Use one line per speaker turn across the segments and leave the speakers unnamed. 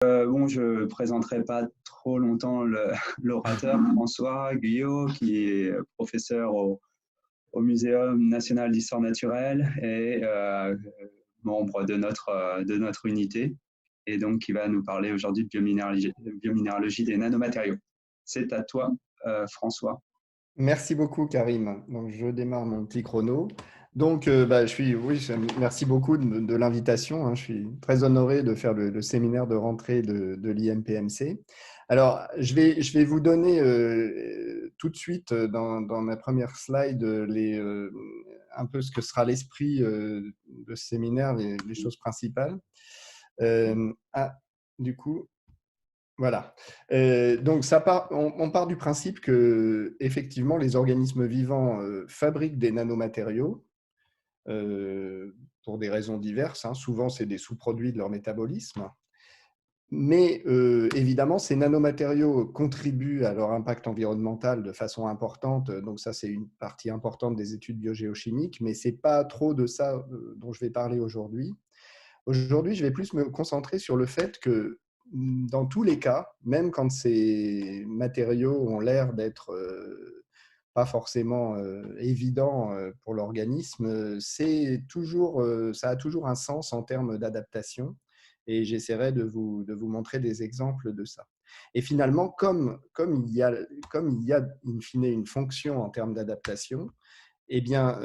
Bon, je ne présenterai pas trop longtemps l'orateur François Guyot, qui est professeur au Muséum national d'histoire naturelle et membre de notre unité, et donc qui va nous parler aujourd'hui de biominéralogie des nanomatériaux. C'est à toi, François.
Merci beaucoup, Karim. Donc, je démarre mon petit chrono. Donc, merci beaucoup de l'invitation, hein. Je suis très honoré de faire le séminaire de rentrée de l'IMPMC. Alors, je vais vous donner tout de suite dans ma première slide un peu ce que sera l'esprit de ce séminaire, les choses principales. Ah, du coup, voilà. Donc, on part du principe que, effectivement, les organismes vivants fabriquent des nanomatériaux pour des raisons diverses, hein. Souvent, c'est des sous-produits de leur métabolisme. Mais évidemment, ces nanomatériaux contribuent à leur impact environnemental de façon importante. Donc, ça, c'est une partie importante des études biogéochimiques, mais ce n'est pas trop de ça dont je vais parler aujourd'hui. Aujourd'hui, je vais plus me concentrer sur le fait que dans tous les cas, même quand ces matériaux ont l'air d'être pas forcément évidents pour l'organisme, ça a toujours un sens en termes d'adaptation, et j'essaierai de vous montrer des exemples de ça. Et finalement, comme il y a in fine une fonction en termes d'adaptation, eh bien,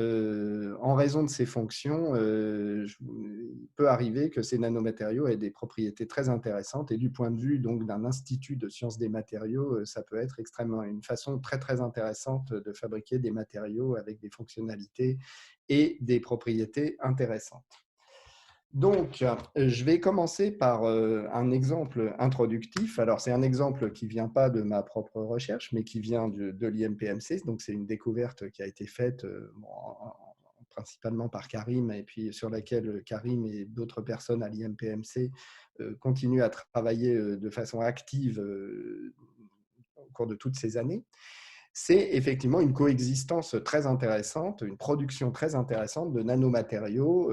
en raison de ces fonctions, il peut arriver que ces nanomatériaux aient des propriétés très intéressantes, et du point de vue donc d'un institut de sciences des matériaux, ça peut être extrêmement une façon très très intéressante de fabriquer des matériaux avec des fonctionnalités et des propriétés intéressantes. Donc, je vais commencer par un exemple introductif. Alors, c'est un exemple qui ne vient pas de ma propre recherche, mais qui vient de l'IMPMC. Donc, c'est une découverte qui a été faite principalement par Karim, et puis sur laquelle Karim et d'autres personnes à l'IMPMC continuent à travailler de façon active au cours de toutes ces années. C'est effectivement une coexistence très intéressante, une production très intéressante de nanomatériaux.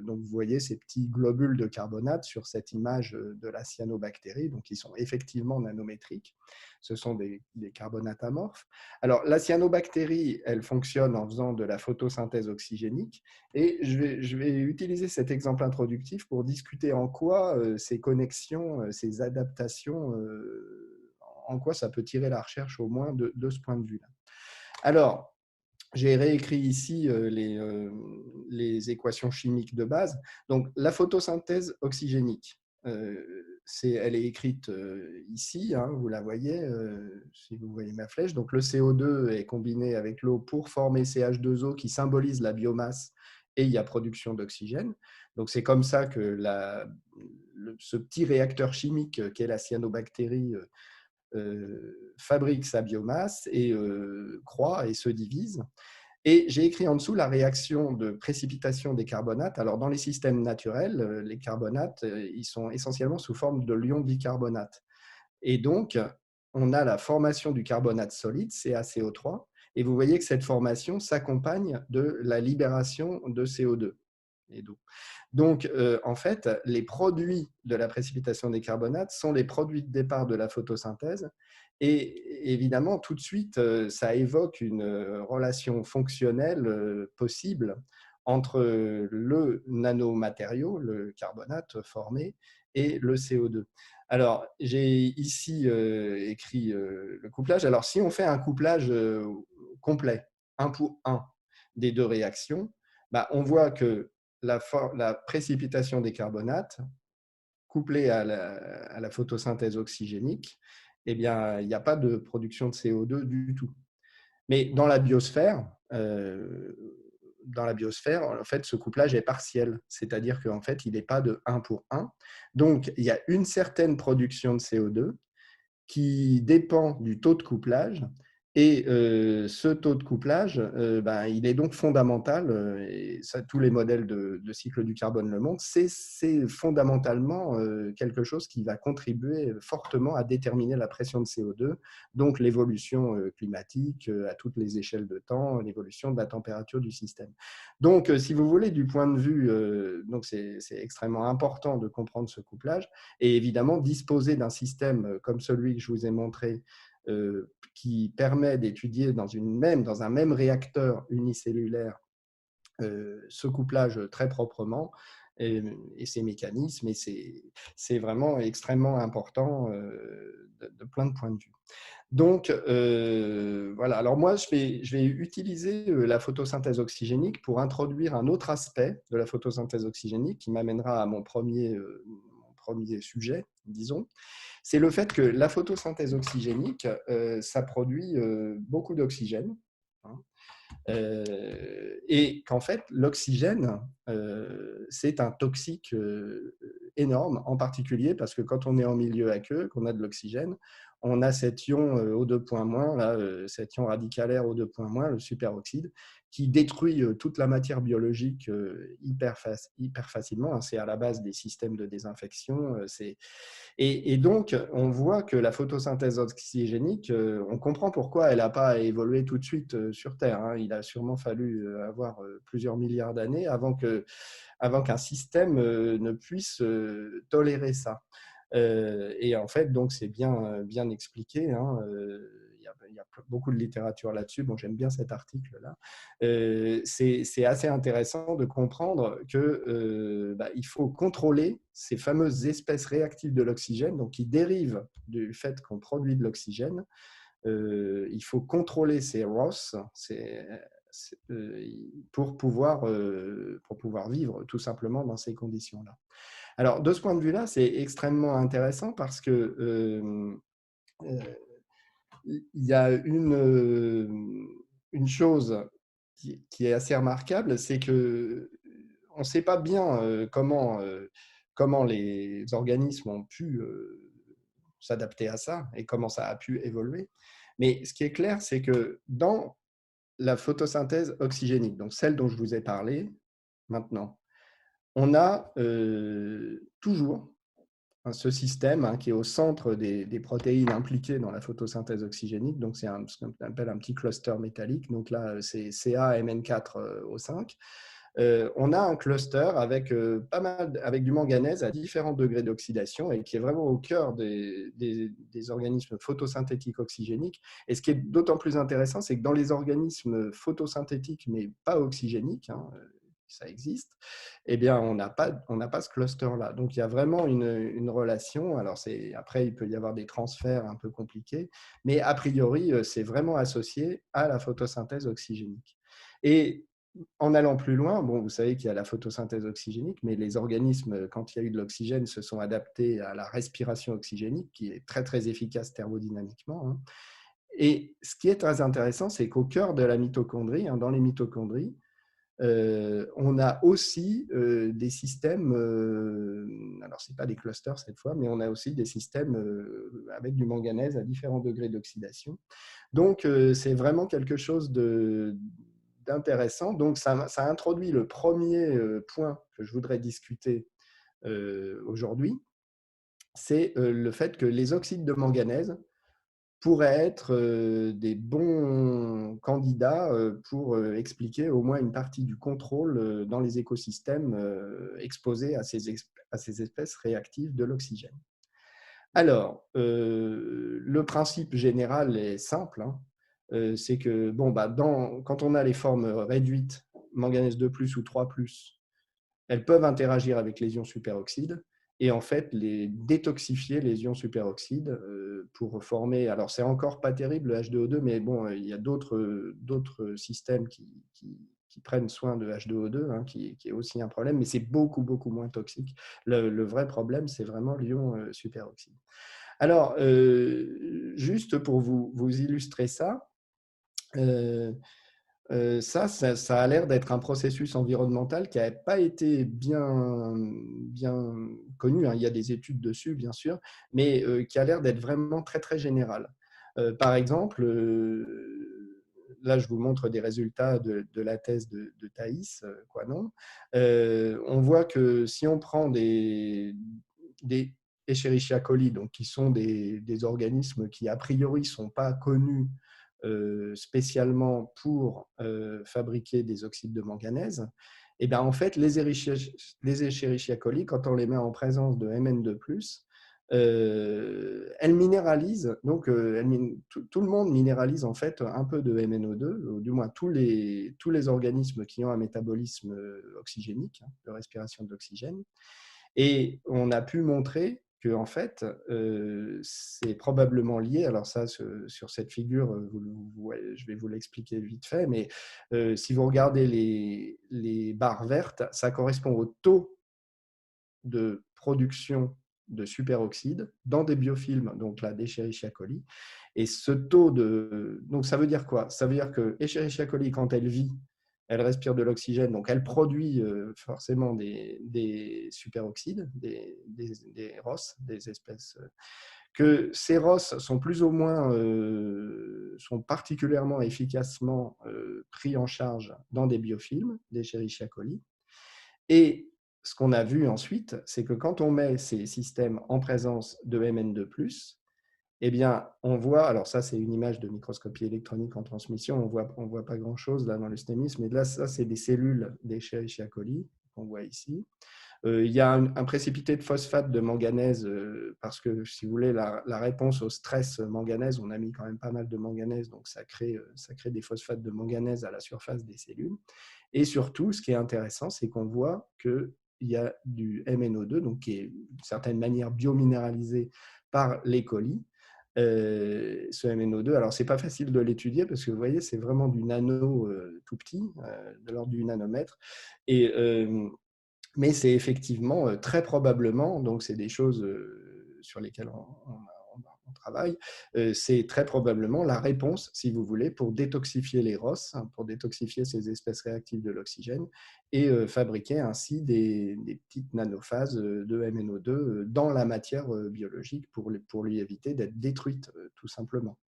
Donc, vous voyez ces petits globules de carbonate sur cette image de la cyanobactérie, donc ils sont effectivement nanométriques. Ce sont des carbonates amorphes. Alors, la cyanobactérie, elle fonctionne en faisant de la photosynthèse oxygénique, et je vais utiliser cet exemple introductif pour discuter en quoi ces connexions, ces adaptations en quoi ça peut tirer la recherche au moins de ce point de vue-là. Alors, j'ai réécrit ici les équations chimiques de base. Donc, la photosynthèse oxygénique, elle est écrite ici, hein, vous la voyez, si vous voyez ma flèche. Donc, le CO2 est combiné avec l'eau pour former CH2O qui symbolise la biomasse, et il y a production d'oxygène. Donc, c'est comme ça que ce petit réacteur chimique qu'est la cyanobactérie fabrique sa biomasse et croît et se divise. Et j'ai écrit en dessous la réaction de précipitation des carbonates. Alors, dans les systèmes naturels, les carbonates, ils sont essentiellement sous forme de l'ion bicarbonate. Et donc, on a la formation du carbonate solide, CaCO3, et vous voyez que cette formation s'accompagne de la libération de CO2 et d'eau. Donc, en fait, les produits de la précipitation des carbonates sont les produits de départ de la photosynthèse. Et évidemment, tout de suite, ça évoque une relation fonctionnelle possible entre le nanomatériau, le carbonate formé, et le CO2. Alors, j'ai ici écrit le couplage. Alors, si on fait un couplage complet, 1 pour 1 des deux réactions, bah, on voit que la précipitation des carbonates, couplée à la photosynthèse oxygénique, eh bien, il n'y a pas de production de CO2 du tout. Mais dans la biosphère, en fait, ce couplage est partiel, c'est-à-dire qu'en fait, il n'est pas de 1 pour 1. Donc, il y a une certaine production de CO2 qui dépend du taux de couplage, Et ce taux de couplage, il est donc fondamental, et ça, tous les modèles de cycle du carbone le montrent, c'est fondamentalement quelque chose qui va contribuer fortement à déterminer la pression de CO2, donc l'évolution climatique à toutes les échelles de temps, l'évolution de la température du système. Donc, si vous voulez, du point de vue, donc c'est extrêmement important de comprendre ce couplage, et évidemment, disposer d'un système comme celui que je vous ai montré, qui permet d'étudier dans un même réacteur unicellulaire ce couplage très proprement et ces mécanismes. Et c'est vraiment extrêmement important de plein de points de vue. Donc, voilà. Alors moi, je vais utiliser la photosynthèse oxygénique pour introduire un autre aspect de la photosynthèse oxygénique qui m'amènera à mon premier sujet, disons. C'est le fait que la photosynthèse oxygénique, ça produit beaucoup d'oxygène, hein, et qu'en fait, l'oxygène, c'est un toxique énorme, en particulier parce que quand on est en milieu aqueux, qu'on a de l'oxygène, on a cet ion O2-, là, cet ion radicalaire O2-, le superoxyde, qui détruit toute la matière biologique hyper facilement, hein. C'est à la base des systèmes de désinfection. Et donc, on voit que la photosynthèse oxygénique, on comprend pourquoi elle n'a pas évolué tout de suite sur Terre, hein. Il a sûrement fallu avoir plusieurs milliards d'années avant qu'un système ne puisse tolérer ça. Et en fait, donc, c'est bien expliqué, hein. Il y a beaucoup de littérature là-dessus. Bon, j'aime bien cet article-là. C'est assez intéressant de comprendre qu'il faut contrôler ces fameuses espèces réactives de l'oxygène, donc qui dérivent du fait qu'on produit de l'oxygène. Il faut contrôler ces ROS, pour pouvoir vivre tout simplement dans ces conditions-là. Alors, de ce point de vue-là, c'est extrêmement intéressant parce que il y a une chose qui est assez remarquable, c'est que on ne sait pas bien comment les organismes ont pu s'adapter à ça et comment ça a pu évoluer. Mais ce qui est clair, c'est que dans la photosynthèse oxygénique, donc celle dont je vous ai parlé maintenant, on a toujours ce système, hein, qui est au centre des protéines impliquées dans la photosynthèse oxygénique. Donc, c'est ce qu'on appelle un petit cluster métallique. Donc là, c'est CaMN4O5. On a un cluster avec avec du manganèse à différents degrés d'oxydation et qui est vraiment au cœur des organismes photosynthétiques oxygéniques. Et ce qui est d'autant plus intéressant, c'est que dans les organismes photosynthétiques mais pas oxygéniques, hein, ça existe, eh bien, on n'a pas ce cluster-là. Donc, il y a vraiment une relation. Alors, après, il peut y avoir des transferts un peu compliqués, mais a priori, c'est vraiment associé à la photosynthèse oxygénique. Et en allant plus loin, bon, vous savez qu'il y a la photosynthèse oxygénique, mais les organismes, quand il y a eu de l'oxygène, se sont adaptés à la respiration oxygénique, qui est très, très efficace thermodynamiquement, hein. Et ce qui est très intéressant, c'est qu'au cœur de la mitochondrie, hein, dans les mitochondries, on a aussi des systèmes, alors ce n'est pas des clusters cette fois, mais on a aussi des systèmes avec du manganèse à différents degrés d'oxydation. Donc, c'est vraiment quelque chose d'intéressant. Donc, ça introduit le premier point que je voudrais discuter aujourd'hui, c'est le fait que les oxydes de manganèse pourraient être des bons candidats pour expliquer au moins une partie du contrôle dans les écosystèmes exposés à ces espèces réactives de l'oxygène. Alors, le principe général est simple, hein. C'est que quand on a les formes réduites, manganèse 2+, ou 3+, elles peuvent interagir avec les ions superoxydes et en fait les détoxifier, les ions superoxydes, pour former. Alors, c'est encore pas terrible le H2O2, mais bon, il y a d'autres systèmes qui prennent soin de H2O2, hein, qui est aussi un problème, mais c'est beaucoup, beaucoup moins toxique. Le vrai problème, c'est vraiment l'ion superoxyde. Alors, juste pour vous illustrer ça, ça a l'air d'être un processus environnemental qui n'a pas été bien connu, hein. Il y a des études dessus, bien sûr, mais qui a l'air d'être vraiment très, très général. Par exemple, là, je vous montre des résultats de la thèse de Thaïs Quanon. On voit que si on prend des Escherichia coli, donc qui sont des organismes qui, a priori, ne sont pas connus spécialement pour fabriquer des oxydes de manganèse, et bien, en fait, les Escherichia coli, quand on les met en présence de Mn2+, elles minéralisent, donc tout le monde minéralise en fait un peu de MnO2, ou du moins tous les organismes qui ont un métabolisme oxygénique, hein, de respiration d'oxygène. Et on a pu montrer que en fait, c'est probablement lié. Alors ça, sur cette figure, je vais vous l'expliquer vite fait, mais si vous regardez les barres vertes, ça correspond au taux de production de superoxyde dans des biofilms, donc là, d'Escherichia coli. Et ce taux de... Donc ça veut dire quoi? Ça veut dire que Escherichia coli, quand elle vit, elle respire de l'oxygène, donc elle produit forcément des superoxydes, des ROS, des espèces... que ces ROS sont plus ou moins, sont particulièrement efficacement pris en charge dans des biofilms d'Escherichia coli. Et ce qu'on a vu ensuite, c'est que quand on met ces systèmes en présence de Mn2+, eh bien, on voit, alors ça c'est une image de microscopie électronique en transmission, on voit pas grand-chose là dans le STEMIS, mais là, ça c'est des cellules d'Escherichia coli qu'on voit ici. Il y a un précipité de phosphate de manganèse, parce que, si vous voulez, la réponse au stress manganèse, on a mis quand même pas mal de manganèse, donc ça crée des phosphates de manganèse à la surface des cellules. Et surtout, ce qui est intéressant, c'est qu'on voit qu'il y a du MnO2, donc qui est d'une certaine manière biominéralisé par les colis. Ce MnO2, alors c'est pas facile de l'étudier parce que vous voyez, c'est vraiment du nano tout petit, de l'ordre du nanomètre. Et mais c'est effectivement très probablement, donc c'est des choses sur lesquelles on travaille, c'est très probablement la réponse, si vous voulez, pour détoxifier les ROS, hein, pour détoxifier ces espèces réactives de l'oxygène et fabriquer ainsi des petites nanophases de MnO2 dans la matière biologique pour lui éviter d'être détruite, tout simplement.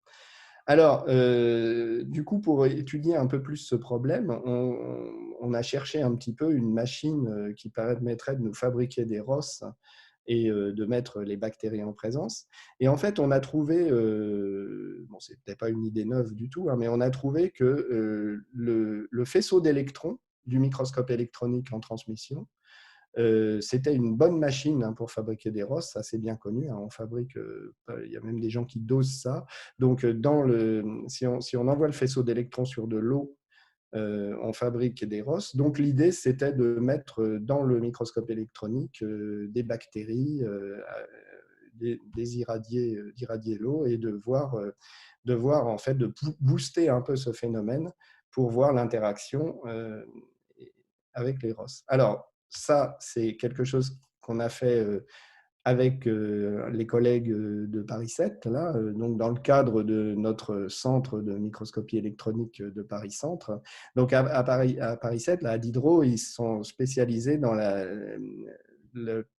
Alors, du coup, pour étudier un peu plus ce problème, on a cherché un petit peu une machine qui permettrait de nous fabriquer des ROS et de mettre les bactéries en présence. Et en fait, on a trouvé, bon, c'est peut-être pas une idée neuve du tout, hein, mais on a trouvé que le faisceau d'électrons du microscope électronique en transmission, c'était une bonne machine, hein, pour fabriquer des ROS, ça c'est bien connu, hein, on fabrique, il y a même des gens qui dosent ça. Donc, si on envoie le faisceau d'électrons sur de l'eau, on fabrique des ROS. Donc l'idée, c'était de mettre dans le microscope électronique des bactéries, d'irradier l'eau et de voir en fait, de booster un peu ce phénomène pour voir l'interaction avec les ROS. Alors, ça, c'est quelque chose qu'on a fait avec les collègues de Paris 7, là, donc dans le cadre de notre centre de microscopie électronique de Paris Centre. Donc à Paris 7, là, à Diderot, ils sont spécialisés dans la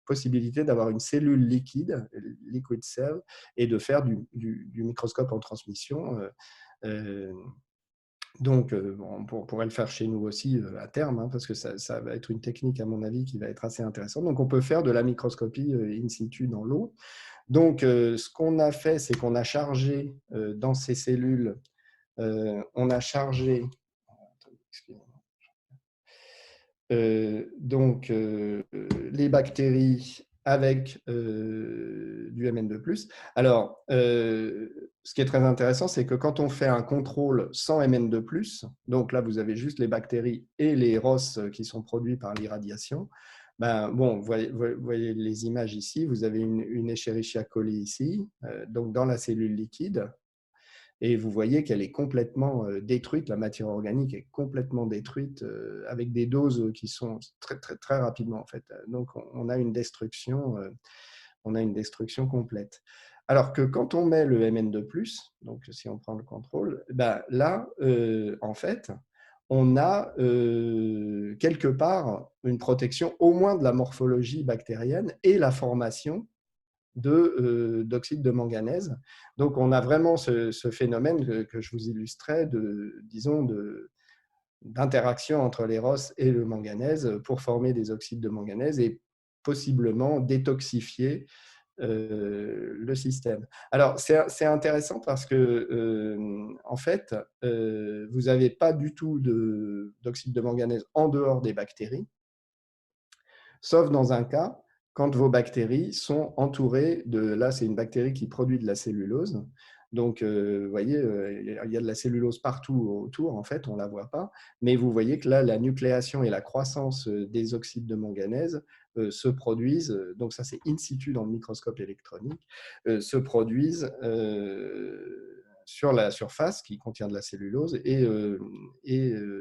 possibilité d'avoir une cellule liquide, liquid cell, et de faire du microscope en transmission. Donc, on pourrait le faire chez nous aussi à terme, hein, parce que ça va être une technique, à mon avis, qui va être assez intéressante. Donc, on peut faire de la microscopie in situ dans l'eau. Donc, ce qu'on a fait, c'est qu'on a chargé dans ces cellules, on a chargé les bactéries avec du Mn2+. Alors, ce qui est très intéressant, c'est que quand on fait un contrôle sans Mn2+, donc là, vous avez juste les bactéries et les ROS qui sont produits par l'irradiation. Ben, bon, vous voyez les images ici, vous avez une Escherichia coli ici, donc dans la cellule liquide. Et vous voyez qu'elle est complètement détruite, la matière organique est complètement détruite avec des doses qui sont très, très, très rapidement, en fait. Donc, on a une destruction complète. Alors que quand on met le Mn2+, donc si on prend le contrôle, ben là, en fait, on a quelque part une protection au moins de la morphologie bactérienne et la formation d'oxyde de manganèse. Donc, on a vraiment ce phénomène que je vous illustrais disons, d'interaction entre les ROS et le manganèse pour former des oxydes de manganèse et possiblement détoxifier le système. Alors, c'est intéressant parce que, en fait, vous n'avez pas du tout d'oxyde de manganèse en dehors des bactéries, sauf dans un cas, quand vos bactéries sont entourées là, c'est une bactérie qui produit de la cellulose. Donc, vous voyez, il y a de la cellulose partout autour, en fait, on ne la voit pas. Mais vous voyez que là, la nucléation et la croissance des oxydes de manganèse se produisent, donc ça c'est in situ dans le microscope électronique, se produisent sur la surface qui contient de la cellulose et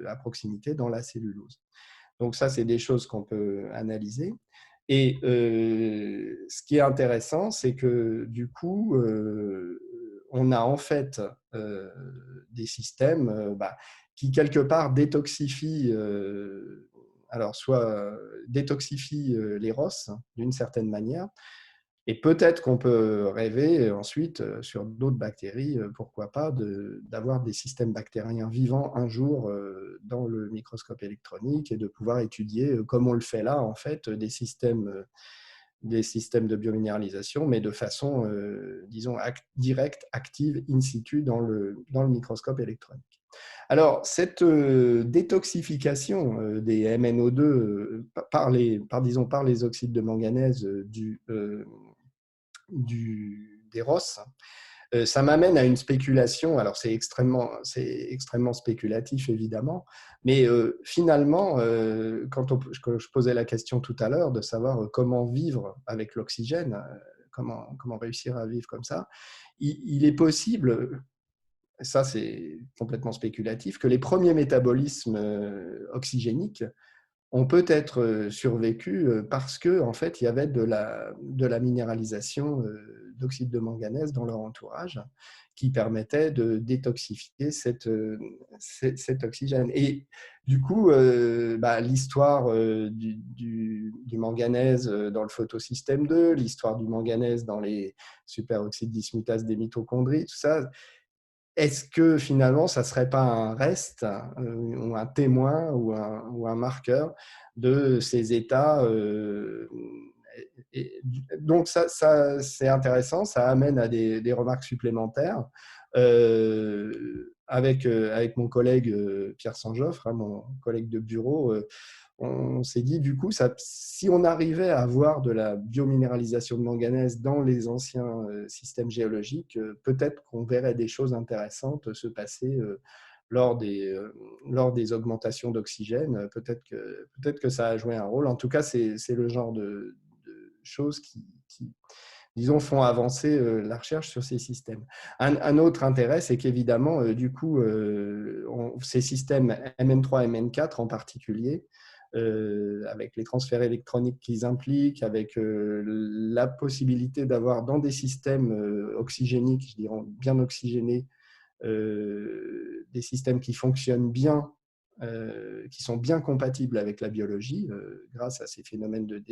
à proximité dans la cellulose. Donc ça, c'est des choses qu'on peut analyser. Et ce qui est intéressant, c'est que du coup, on a en fait des systèmes qui, quelque part, détoxifient, alors soit détoxifient les ROS d'une certaine manière, et peut-être qu'on peut rêver ensuite sur d'autres bactéries, pourquoi pas, d'avoir des systèmes bactériens vivants un jour dans le microscope électronique et de pouvoir étudier, comme on le fait là, en fait, des systèmes de biominéralisation, mais de façon, disons, directe, active, in situ dans le microscope électronique. Alors, cette détoxification des MnO2 par les oxydes de manganèse des ROS, ça m'amène à une spéculation. Alors, c'est extrêmement spéculatif, évidemment, mais finalement, quand je posais la question tout à l'heure de savoir comment vivre avec l'oxygène, comment réussir à vivre comme ça, il est possible, ça c'est complètement spéculatif, que les premiers métabolismes oxygéniques ont peut-être survécu parce que en fait, il y avait de la minéralisation d'oxyde de manganèse dans leur entourage qui permettait de détoxifier cet oxygène. Et du coup, l'histoire du manganèse dans le photosystème 2, l'histoire du manganèse dans les superoxydes dismutase des mitochondries, tout ça, est-ce que finalement, ça ne serait pas un reste ou un témoin ou un marqueur de ces états donc, ça c'est intéressant, ça amène à des remarques supplémentaires. Avec mon collègue Pierre Sanjoffre, mon collègue de bureau, on s'est dit, du coup, si on arrivait à avoir de la biominéralisation de manganèse dans les anciens systèmes géologiques, peut-être qu'on verrait des choses intéressantes se passer lors des augmentations d'oxygène. Peut-être que ça a joué un rôle. En tout cas, c'est le genre de choses qui, disons, font avancer la recherche sur ces systèmes. Un autre intérêt, c'est qu'évidemment, du coup, ces systèmes MN3, MN4 en particulier, avec les transferts électroniques qu'ils impliquent, avec la possibilité d'avoir dans des systèmes oxygéniques, je dirais bien oxygénés, des systèmes qui fonctionnent bien, qui sont bien compatibles avec la biologie grâce à ces phénomènes de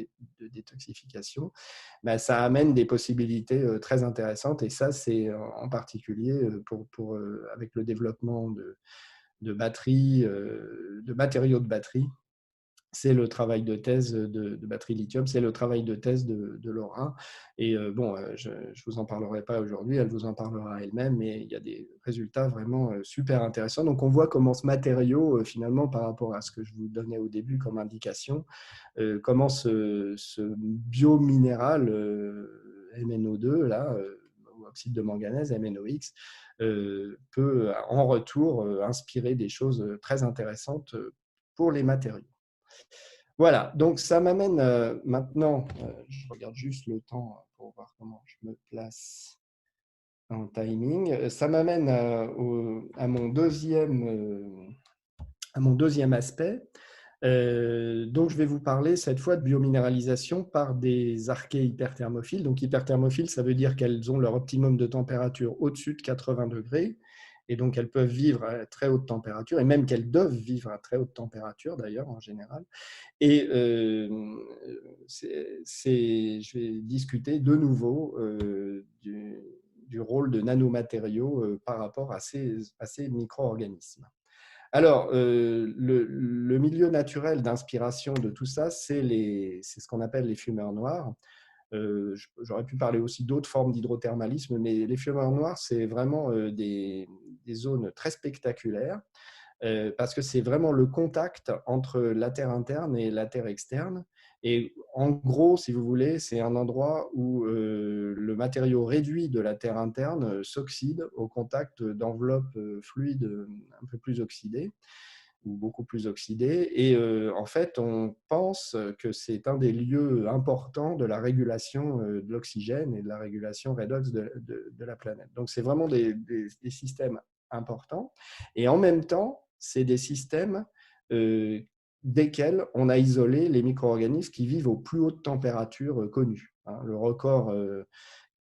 détoxification, ça amène des possibilités très intéressantes. Et ça, c'est en particulier avec le développement de batteries, de matériaux de batterie. C'est le travail de thèse de batterie lithium, c'est le travail de thèse de Laura. Et je ne vous en parlerai pas aujourd'hui, elle vous en parlera elle-même, mais il y a des résultats vraiment super intéressants. Donc, on voit comment ce matériau, finalement, par rapport à ce que je vous donnais au début comme indication, comment ce biominéral MnO2, là, ou oxyde de manganèse, MnOx, peut en retour inspirer des choses très intéressantes pour les matériaux. Voilà, donc ça m'amène maintenant, je regarde juste le temps pour voir comment je me place en timing, ça m'amène à mon deuxième aspect. Donc, je vais vous parler cette fois de biominéralisation par des archées hyperthermophiles. Donc, hyperthermophiles, ça veut dire qu'elles ont leur optimum de température au-dessus de 80 degrés et donc elles peuvent vivre à très haute température, et même qu'elles doivent vivre à très haute température d'ailleurs en général. Et je vais discuter de nouveau du rôle de nanomatériaux par rapport à ces micro-organismes. Alors, le milieu naturel d'inspiration de tout ça, c'est ce qu'on appelle les fumeurs noirs. J'aurais pu parler aussi d'autres formes d'hydrothermalisme, mais les fumeurs noirs, c'est vraiment des zones très spectaculaires parce que c'est vraiment le contact entre la Terre interne et la Terre externe. Et en gros, si vous voulez, c'est un endroit où le matériau réduit de la Terre interne s'oxyde au contact d'enveloppes fluides un peu plus oxydées ou beaucoup plus oxydées. Et en fait, on pense que c'est un des lieux importants de la régulation de l'oxygène et de la régulation redox de la planète. Donc, c'est vraiment des systèmes importants. Et en même temps, c'est des systèmes desquels on a isolé les micro-organismes qui vivent aux plus hautes températures connues. Le record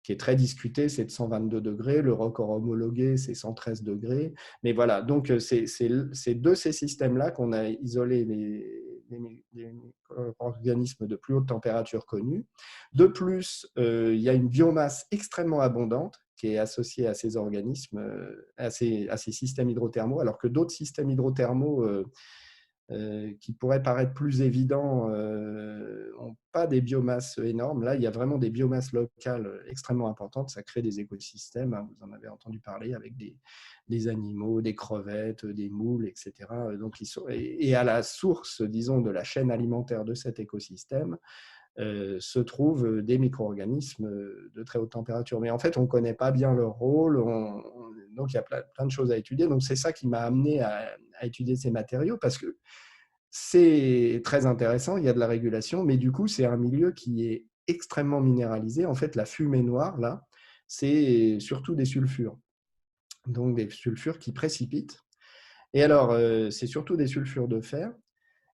qui est très discuté, c'est de 122 degrés. Le record homologué, c'est 113 degrés. Mais voilà, donc c'est de ces systèmes-là qu'on a isolé les micro-organismes de plus haute température connus. De plus, il y a une biomasse extrêmement abondante qui est associée à ces organismes, à ces systèmes hydrothermaux, alors que d'autres systèmes hydrothermaux qui pourraient paraître plus évidents n'ont pas des biomasses énormes. Là, il y a vraiment des biomasses locales extrêmement importantes. Ça crée des écosystèmes, hein, vous en avez entendu parler, avec des animaux, des crevettes, des moules, etc. Donc, et à la source, disons, de la chaîne alimentaire de cet écosystème, se trouvent des micro-organismes de très haute température. Mais en fait, on ne connaît pas bien leur rôle, donc il y a plein de choses à étudier. Donc c'est ça qui m'a amené à étudier ces matériaux, parce que c'est très intéressant, il y a de la régulation, mais du coup, c'est un milieu qui est extrêmement minéralisé. En fait, la fumée noire, là, c'est surtout des sulfures, donc des sulfures qui précipitent. Et alors, c'est surtout des sulfures de fer.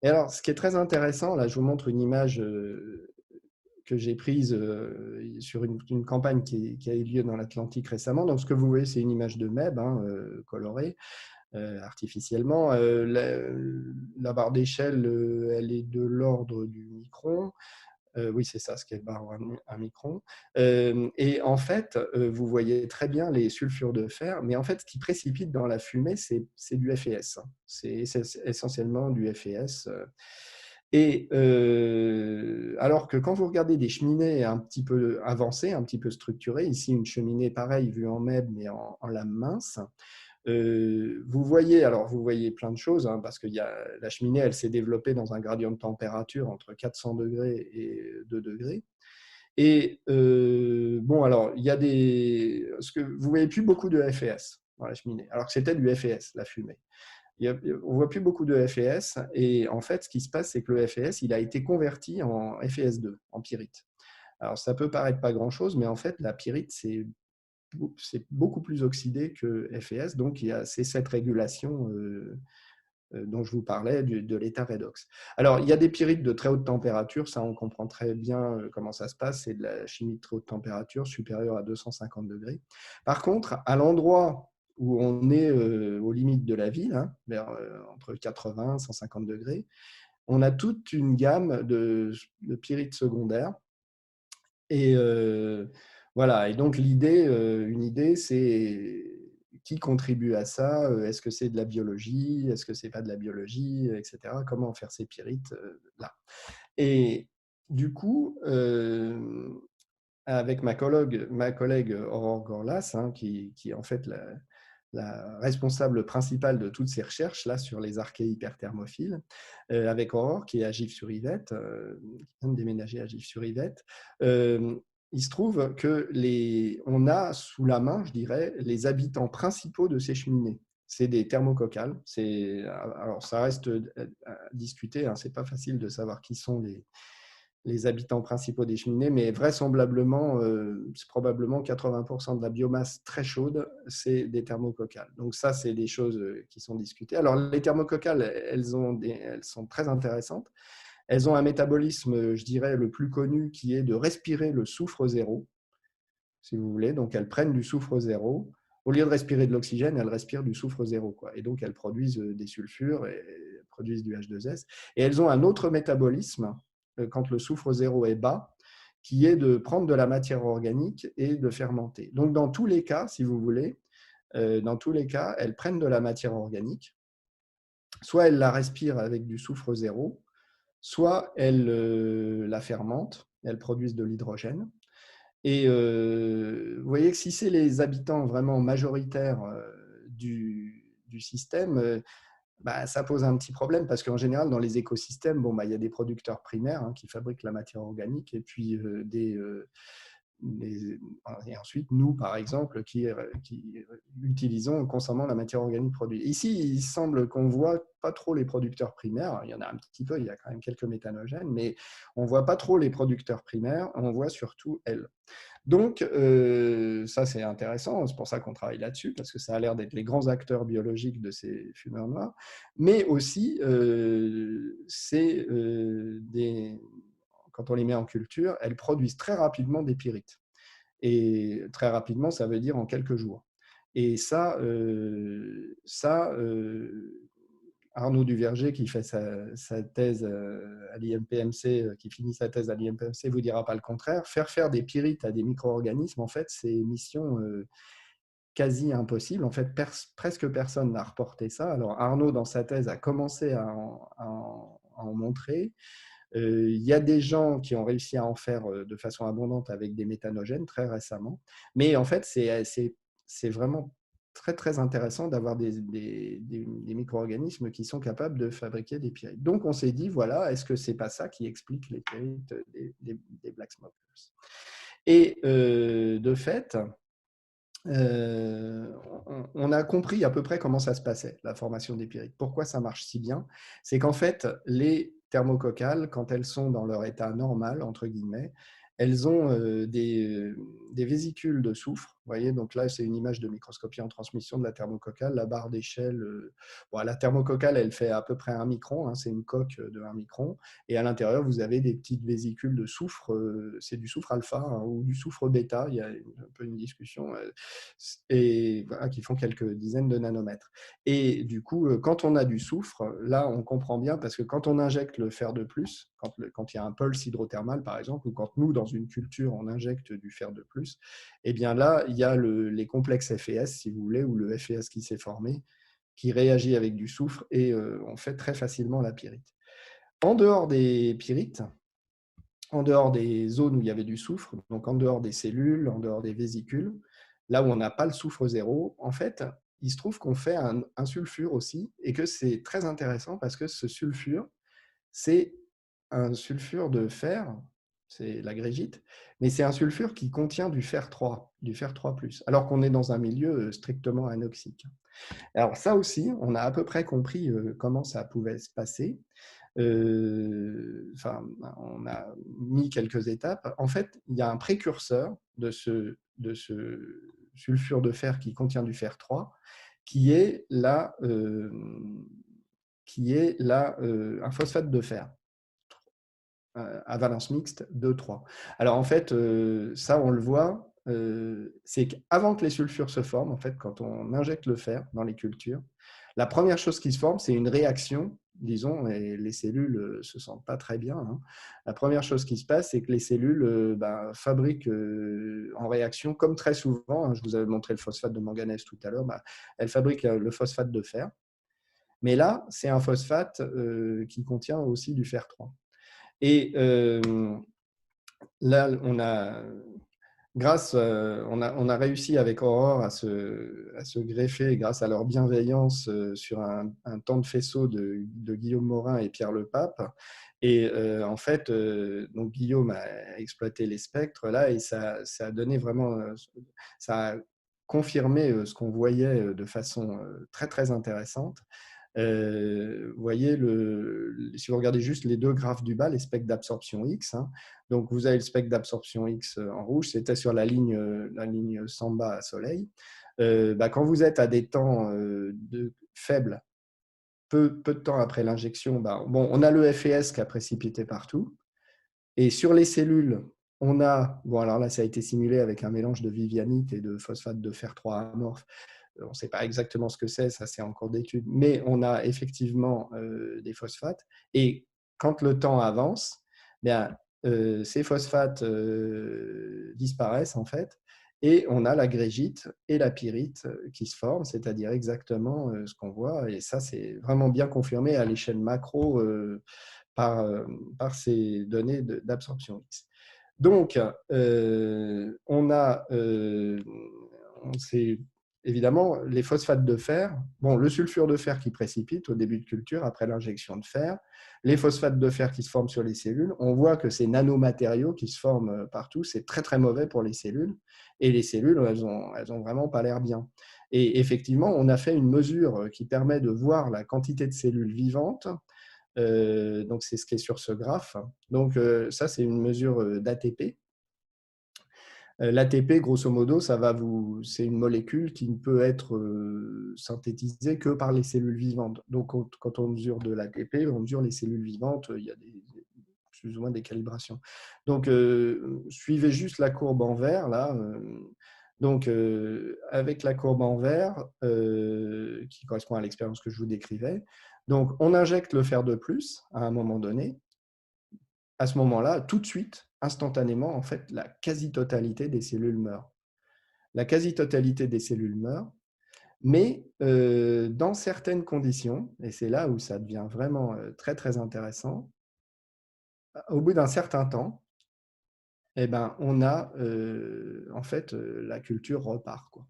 Et alors, ce qui est très intéressant, là, je vous montre une image que j'ai prise sur une campagne qui a eu lieu dans l'Atlantique récemment. Donc, ce que vous voyez, c'est une image de MEB colorée artificiellement. La barre d'échelle, elle est de l'ordre du micron. Oui, c'est ça, ce qu'est barre un micron. Et en fait, vous voyez très bien les sulfures de fer, mais en fait, ce qui précipite dans la fumée, c'est du FeS. C'est essentiellement du FeS. Et alors que quand vous regardez des cheminées un petit peu avancées, un petit peu structurées, ici une cheminée pareille vue en MEB mais en lame mince, vous voyez plein de choses, hein, parce que la cheminée, elle s'est développée dans un gradient de température entre 400 degrés et 2 degrés. Et bon, alors, vous ne voyez plus beaucoup de FeS dans la cheminée, alors que c'était du FeS, la fumée. On ne voit plus beaucoup de FeS, et en fait, ce qui se passe, c'est que le FeS, il a été converti en FeS2, en pyrite. Alors, ça peut paraître pas grand-chose, mais en fait, la pyrite, c'est beaucoup plus oxydé que FeS, donc c'est cette régulation dont je vous parlais de l'état redox. Alors, il y a des pyrites de très haute température, ça on comprend très bien comment ça se passe, c'est de la chimie de très haute température supérieure à 250 degrés. Par contre, à l'endroit où on est aux limites de la ville, hein, entre 80 et 150 degrés, on a toute une gamme de pyrites secondaires. Et voilà. Et donc une idée, c'est qui contribue à ça? Est-ce que c'est de la biologie? Est-ce que c'est pas de la biologie, etc. Comment faire ces pyrites là? Et du coup, avec ma collègue Aurore Gorlas, hein, qui est en fait la responsable principale de toutes ces recherches là sur les archées hyperthermophiles, avec Aurore qui est à Gif-sur-Yvette, qui vient de déménager à Gif-sur-Yvette. Il se trouve que on a sous la main, je dirais, les habitants principaux de ces cheminées. C'est des thermococcales. Alors, ça reste à discuter. Hein, c'est pas facile de savoir qui sont les habitants principaux des cheminées, mais vraisemblablement, c'est probablement 80% de la biomasse très chaude, c'est des thermococcales. Donc ça, c'est des choses qui sont discutées. Alors, les thermococcales, elles sont très intéressantes. Elles ont un métabolisme, je dirais, le plus connu, qui est de respirer le soufre zéro, si vous voulez. Donc, elles prennent du soufre zéro au lieu de respirer de l'oxygène, elles respirent du soufre zéro, quoi. Et donc, elles produisent des sulfures et produisent du H2S. Et elles ont un autre métabolisme quand le soufre zéro est bas, qui est de prendre de la matière organique et de fermenter. Donc, dans tous les cas, si vous voulez, dans tous les cas, elles prennent de la matière organique, soit elles la respirent avec du soufre zéro, soit elles la fermentent, elles produisent de l'hydrogène. Et vous voyez que si c'est les habitants vraiment majoritaires du système, bah, ça pose un petit problème parce qu'en général, dans les écosystèmes, bon, bah, il y a des producteurs primaires qui fabriquent la matière organique et puis et ensuite, nous, par exemple, qui utilisons constamment la matière organique produite. Ici, il semble qu'on ne voit pas trop les producteurs primaires. Il y en a un petit peu, il y a quand même quelques méthanogènes, mais on ne voit pas trop les producteurs primaires, on voit surtout elles. Donc, ça, c'est intéressant. C'est pour ça qu'on travaille là-dessus, parce que ça a l'air d'être les grands acteurs biologiques de ces fumeurs noirs. Mais aussi, quand on les met en culture, elles produisent très rapidement des pyrites. Et très rapidement, ça veut dire en quelques jours. Et Arnaud Duverger, qui fait sa thèse à l'IMPMC, qui finit sa thèse à l'IMPMC, vous dira pas le contraire. Faire des pyrites à des micro-organismes, en fait, c'est une mission quasi impossible. En fait, presque personne n'a reporté ça. Alors, Arnaud, dans sa thèse, a commencé à en montrer. Il y a des gens qui ont réussi à en faire de façon abondante avec des méthanogènes très récemment. Mais en fait, c'est vraiment très, très intéressant d'avoir des micro-organismes qui sont capables de fabriquer des pyrites. Donc, on s'est dit, voilà, est-ce que ce n'est pas ça qui explique les pyrites des black smokers? Et de fait, on a compris à peu près comment ça se passait, la formation des pyrites. Pourquoi ça marche si bien? C'est qu'en fait, les thermococcales, quand elles sont dans leur état normal, entre guillemets, elles ont des vésicules de soufre. Vous voyez, donc là, c'est une image de microscopie en transmission de la thermococcale. La barre d'échelle, la thermococcale, elle fait à peu près 1 micron, c'est une coque de 1 micron. Et à l'intérieur, vous avez des petites vésicules de soufre. C'est du soufre alpha ou du soufre bêta. Il y a un peu une discussion. Et voilà, qui font quelques dizaines de nanomètres. Et du coup, quand on a du soufre, là, on comprend bien, parce que quand on injecte le fer de plus, quand il y a un pulse hydrothermal, par exemple, ou quand nous, dans une culture, on injecte du fer de plus, eh bien là, il y a les complexes FeS, si vous voulez, ou le FeS qui s'est formé, qui réagit avec du soufre, et on fait très facilement la pyrite. En dehors des pyrites, en dehors des zones où il y avait du soufre, donc en dehors des cellules, en dehors des vésicules, là où on n'a pas le soufre zéro, en fait, il se trouve qu'on fait un sulfure aussi, et que c'est très intéressant parce que ce sulfure, c'est un sulfure de fer, c'est l'agrégite, mais c'est un sulfure qui contient du fer 3, du fer 3+, alors qu'on est dans un milieu strictement anoxique. Alors ça aussi, on a à peu près compris comment ça pouvait se passer. On a mis quelques étapes. En fait, il y a un précurseur de ce sulfure de fer qui contient du fer 3, qui est un phosphate de fer à valence mixte 2,3. Alors en fait, ça on le voit, c'est qu'avant que les sulfures se forment, en fait, quand on injecte le fer dans les cultures, la première chose qui se forme, c'est une réaction, disons, et les cellules ne se sentent pas très bien. La première chose qui se passe, c'est que les cellules fabriquent en réaction, comme très souvent, je vous avais montré le phosphate de manganèse tout à l'heure, elles fabriquent le phosphate de fer. Mais là, c'est un phosphate qui contient aussi du fer 3. Et là, on a réussi avec Aurore à se greffer, grâce à leur bienveillance, sur un temps de faisceau de Guillaume Morin et Pierre Lepape. Et en fait, donc Guillaume a exploité les spectres là, et ça a donné vraiment, ça a confirmé ce qu'on voyait de façon très très intéressante. Vous voyez, si vous regardez juste les deux graphes du bas, les spectres d'absorption X, donc vous avez le spectre d'absorption X en rouge, c'était sur la ligne Samba à Soleil. Quand vous êtes à des temps faibles, peu de temps après l'injection, on a le FeS qui a précipité partout. Et sur les cellules, on a, bon alors là ça a été simulé avec un mélange de vivianite et de phosphate de fer 3 amorphe. On ne sait pas exactement ce que c'est, ça c'est en cours d'étude, mais on a effectivement des phosphates. Et quand le temps avance, bien, ces phosphates disparaissent en fait, et on a la grégite et la pyrite qui se forment, c'est-à-dire exactement ce qu'on voit. Et ça, c'est vraiment bien confirmé à l'échelle macro par, par ces données d'absorption X. Donc, c'est évidemment les phosphates de fer, bon, le sulfure de fer qui précipite au début de culture après l'injection de fer, les phosphates de fer qui se forment sur les cellules, on voit que ces nanomatériaux qui se forment partout, c'est très très mauvais pour les cellules, et les cellules, elles ont vraiment pas l'air bien. Et effectivement, on a fait une mesure qui permet de voir la quantité de cellules vivantes. Donc, c'est ce qui est sur ce graphe. Donc, ça, c'est une mesure d'ATP. L'ATP, grosso modo, c'est une molécule qui ne peut être synthétisée que par les cellules vivantes. Donc, quand on mesure de l'ATP, on mesure les cellules vivantes, il y a plus ou moins des calibrations. Donc, suivez juste la courbe en vert, là. Donc, avec la courbe en vert, qui correspond à l'expérience que je vous décrivais, donc on injecte le fer de plus à un moment donné. À ce moment-là, tout de suite, instantanément, en fait, la quasi-totalité des cellules meurent. La quasi-totalité des cellules meurent, mais dans certaines conditions, et c'est là où ça devient vraiment très, très intéressant, au bout d'un certain temps, eh ben, on a, en fait, la culture repart, quoi.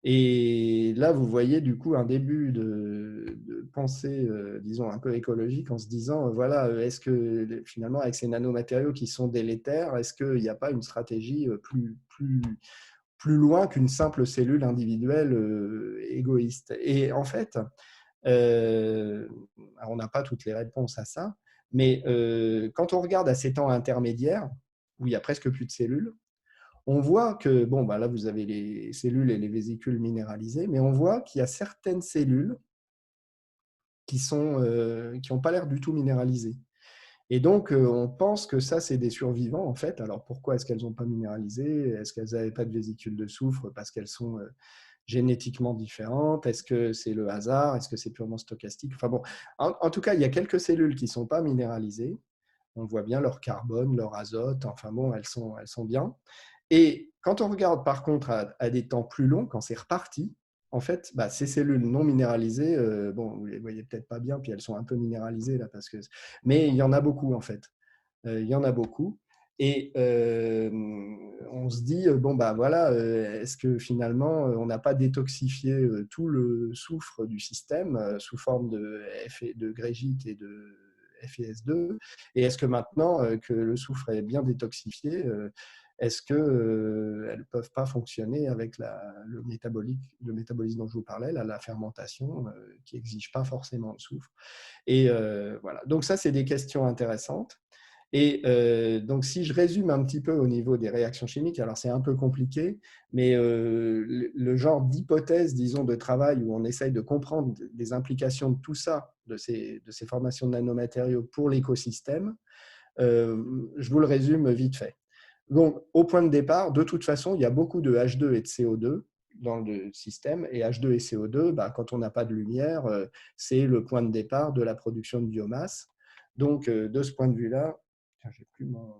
Et là, vous voyez du coup un début de pensée, disons, un peu écologique en se disant, voilà, est-ce que finalement, avec ces nanomatériaux qui sont délétères, est-ce qu'il n'y a pas une stratégie plus loin qu'une simple cellule individuelle égoïste? Et en fait, on n'a pas toutes les réponses à ça, mais quand on regarde à ces temps intermédiaires, où il n'y a presque plus de cellules, on voit que, bon, bah là, vous avez les cellules et les vésicules minéralisées, mais on voit qu'il y a certaines cellules qui n'ont pas l'air du tout minéralisées. Et donc, on pense que ça, c'est des survivants, en fait. Alors, pourquoi est-ce qu'elles n'ont pas minéralisé? Est-ce qu'elles n'avaient pas de vésicules de soufre parce qu'elles sont génétiquement différentes? Est-ce que c'est le hasard? Est-ce que c'est purement stochastique? Enfin bon, en tout cas, il y a quelques cellules qui ne sont pas minéralisées. On voit bien leur carbone, leur azote. Enfin bon, elles sont bien. Et quand on regarde par contre à des temps plus longs, quand c'est reparti, en fait, bah, ces cellules non minéralisées, bon, vous ne les voyez peut-être pas bien, puis elles sont un peu minéralisées là, mais il y en a beaucoup en fait. Il y en a beaucoup. Et on se dit, bon, bah voilà, est-ce que finalement, on n'a pas détoxifié tout le soufre du système sous forme de grégite et de FeS2? Et est-ce que maintenant que le soufre est bien détoxifié, est-ce qu'elles ne peuvent pas fonctionner avec le métabolisme dont je vous parlais, la fermentation, qui n'exige pas forcément de soufre? Et voilà. Donc ça, c'est des questions intéressantes. Et donc, si je résume un petit peu au niveau des réactions chimiques, alors c'est un peu compliqué, mais le genre d'hypothèse, disons, de travail où on essaye de comprendre les implications de tout ça, de ces formations de nanomatériaux pour l'écosystème, je vous le résume vite fait. Donc, au point de départ, de toute façon, il y a beaucoup de H2 et de CO2 dans le système. Et H2 et CO2, bah, quand on n'a pas de lumière, c'est le point de départ de la production de biomasse. Donc, de ce point de vue-là, j'ai plus mon...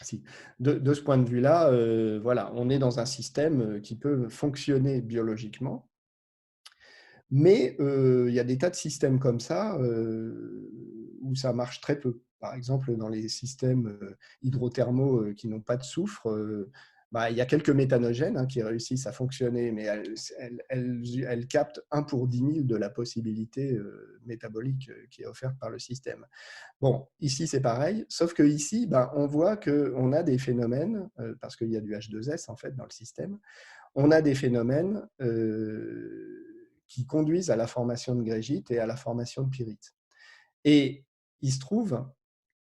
Si. De ce point de vue-là, voilà, on est dans un système qui peut fonctionner biologiquement. Mais il y a des tas de systèmes comme ça où ça marche très peu. Par exemple, dans les systèmes hydrothermaux qui n'ont pas de soufre, bah, il y a quelques méthanogènes qui réussissent à fonctionner, mais elles captent 1 pour 10 000 de la possibilité métabolique qui est offerte par le système. Bon, ici, c'est pareil, sauf qu'ici, bah, on voit qu'on a des phénomènes, parce qu'il y a du H2S en fait dans le système, on a des phénomènes qui conduisent à la formation de grégite et à la formation de pyrite. Et il se trouve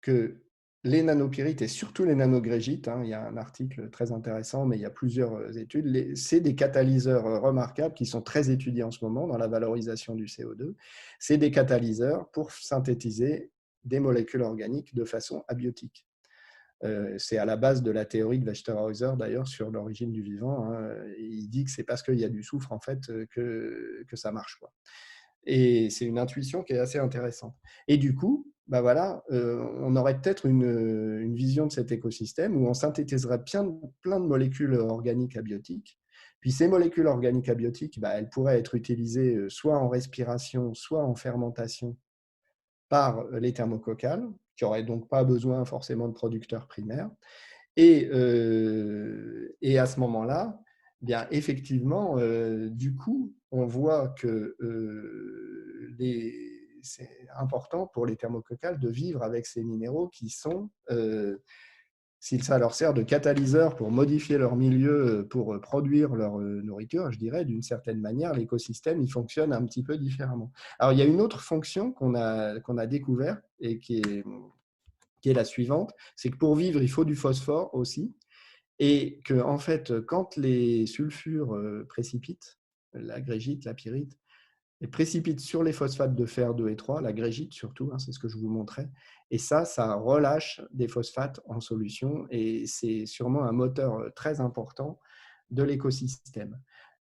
que les nanopyrites et surtout les nanogrégites, il y a un article très intéressant, mais il y a plusieurs études, c'est des catalyseurs remarquables qui sont très étudiés en ce moment dans la valorisation du CO2. C'est des catalyseurs pour synthétiser des molécules organiques de façon abiotique. C'est à la base de la théorie de Westerhauser, d'ailleurs, sur l'origine du vivant. Hein. Il dit que c'est parce qu'il y a du soufre, en fait, que ça marche, quoi. Et c'est une intuition qui est assez intéressante. Et du coup, bah voilà, on aurait peut-être une vision de cet écosystème où on synthétiserait plein de molécules organiques abiotiques. Puis ces molécules organiques abiotiques, bah, elles pourraient être utilisées soit en respiration, soit en fermentation par les thermococcales, qui n'auraient donc pas besoin forcément de producteurs primaires. Et à ce moment-là, bien effectivement, du coup, on voit que c'est important pour les thermococcales de vivre avec ces minéraux qui sont, si ça leur sert de catalyseur pour modifier leur milieu, pour produire leur nourriture, je dirais, d'une certaine manière, l'écosystème, il fonctionne un petit peu différemment. Alors, il y a une autre fonction qu'on a découvert et qui est la suivante, c'est que pour vivre, il faut du phosphore aussi. Et que, en fait, quand les sulfures précipitent, la grégite, la pyrite, et précipitent sur les phosphates de fer 2 et 3, la grégite surtout, hein, c'est ce que je vous montrais, et ça relâche des phosphates en solution, et c'est sûrement un moteur très important de l'écosystème.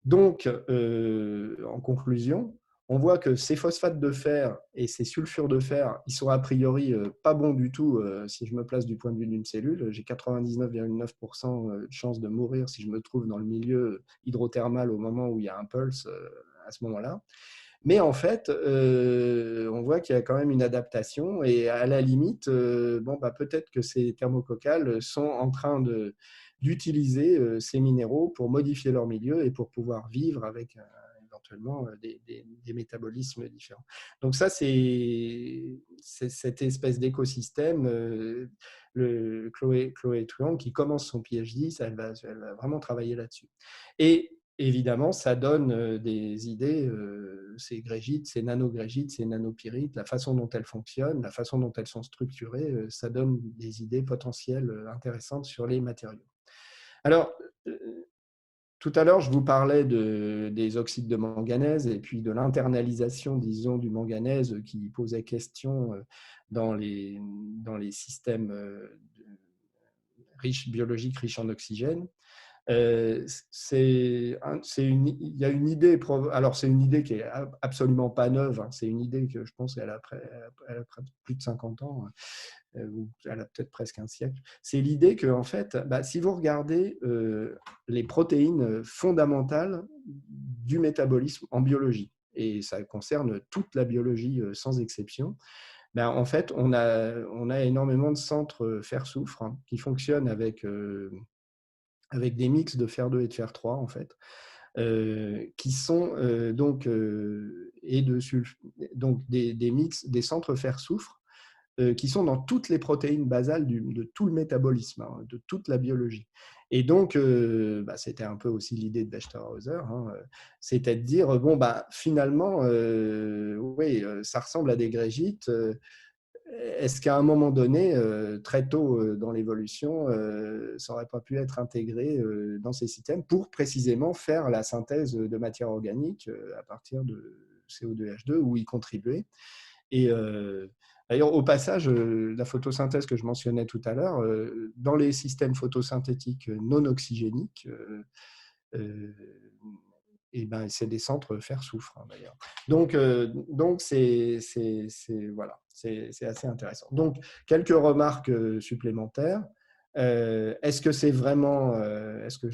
Donc, en conclusion, on voit que ces phosphates de fer et ces sulfures de fer, ils sont a priori pas bons du tout si je me place du point de vue d'une cellule. J'ai 99,9% de chances de mourir si je me trouve dans le milieu hydrothermal au moment où il y a un pulse à ce moment-là. Mais en fait, on voit qu'il y a quand même une adaptation et à la limite, peut-être que ces thermococcales sont en train d'utiliser ces minéraux pour modifier leur milieu et pour pouvoir vivre avec éventuellement des métabolismes différents. Donc ça, c'est cette espèce d'écosystème. Chloé Truong, qui commence son PhD, elle va vraiment travailler là-dessus. Et évidemment, ça donne des idées, ces grégites, ces nanogrégites, ces nanopyrites, la façon dont elles fonctionnent, la façon dont elles sont structurées, ça donne des idées potentielles intéressantes sur les matériaux. Alors, tout à l'heure, je vous parlais des oxydes de manganèse et puis de l'internalisation, disons, du manganèse qui posait question dans les systèmes biologiques riches en oxygène. Il y a une idée, alors c'est une idée qui est absolument pas neuve, hein, c'est une idée que je pense qu'elle a plus de 50 ans, ou elle a peut-être presque un siècle. C'est l'idée que, en fait, si vous regardez les protéines fondamentales du métabolisme en biologie, et ça concerne toute la biologie sans exception, en fait, on a énormément de centres fer-soufre hein, qui fonctionnent avec des mix de fer 2 et de fer 3, en fait, qui sont donc des mix, des centres fer-soufre qui sont dans toutes les protéines basales de tout le métabolisme, hein, de toute la biologie. Et donc, c'était un peu aussi l'idée de Westerhauser, hein, c'était de dire, finalement, oui, ça ressemble à des grégites. Est-ce qu'à un moment donné, très tôt dans l'évolution, ça n'aurait pas pu être intégré dans ces systèmes pour précisément faire la synthèse de matière organique à partir de CO2H2 ou y contribuer? Et d'ailleurs, au passage, la photosynthèse que je mentionnais tout à l'heure, dans les systèmes photosynthétiques non oxygéniques, c'est des centres fer-soufre, hein, d'ailleurs. Donc voilà, c'est assez intéressant. Donc, quelques remarques supplémentaires. Est-ce que c'est vraiment, ce que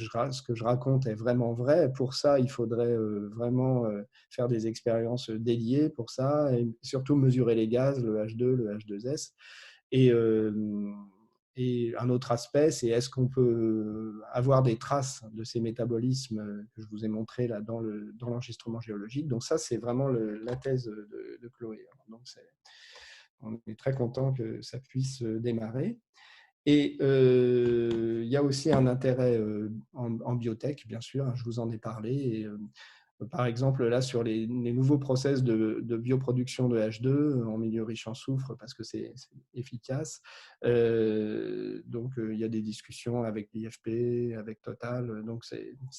je raconte est vraiment vrai? Pour ça, il faudrait vraiment faire des expériences dédiées pour ça, et surtout mesurer les gaz, le H2, le H2S. Et un autre aspect, c'est est-ce qu'on peut avoir des traces de ces métabolismes que je vous ai montrés là dans l'enregistrement géologique. Donc ça, c'est vraiment la thèse de Chloé. Donc on est très content que ça puisse démarrer. Et il y a aussi un intérêt en biotech, bien sûr, je vous en ai parlé. Et, par exemple, là, sur les nouveaux process de bioproduction de H2 en milieu riche en soufre, parce que c'est efficace. Donc, il y a des discussions avec l'IFP, avec Total. Donc,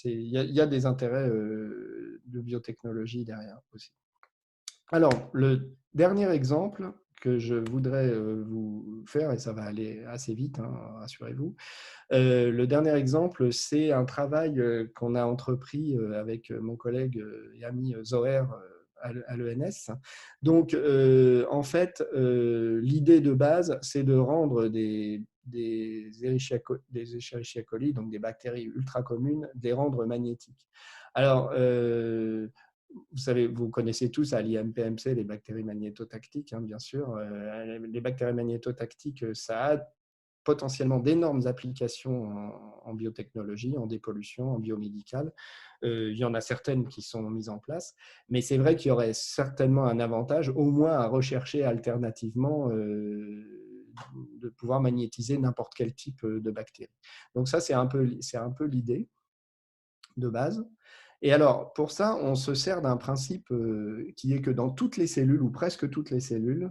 il y a des intérêts de biotechnologie derrière aussi. Alors, le dernier exemple que je voudrais vous faire, et ça va aller assez vite, hein, rassurez-vous. Le dernier exemple, c'est un travail qu'on a entrepris avec mon collègue et ami Zoher à l'ENS. Donc, en fait, l'idée de base, c'est de rendre des Escherichia coli, donc des bactéries ultra communes, des rendre magnétiques. Alors, vous savez, vous connaissez tous à l'IMPMC les bactéries magnétotactiques, hein, bien sûr. Les bactéries magnétotactiques, ça a potentiellement d'énormes applications en biotechnologie, en dépollution, en biomédical. Il y en a certaines qui sont mises en place, mais c'est vrai qu'il y aurait certainement un avantage, au moins à rechercher alternativement de pouvoir magnétiser n'importe quel type de bactérie. Donc ça, c'est un peu l'idée de base. Et alors, pour ça, on se sert d'un principe qui est que dans toutes les cellules, ou presque toutes les cellules,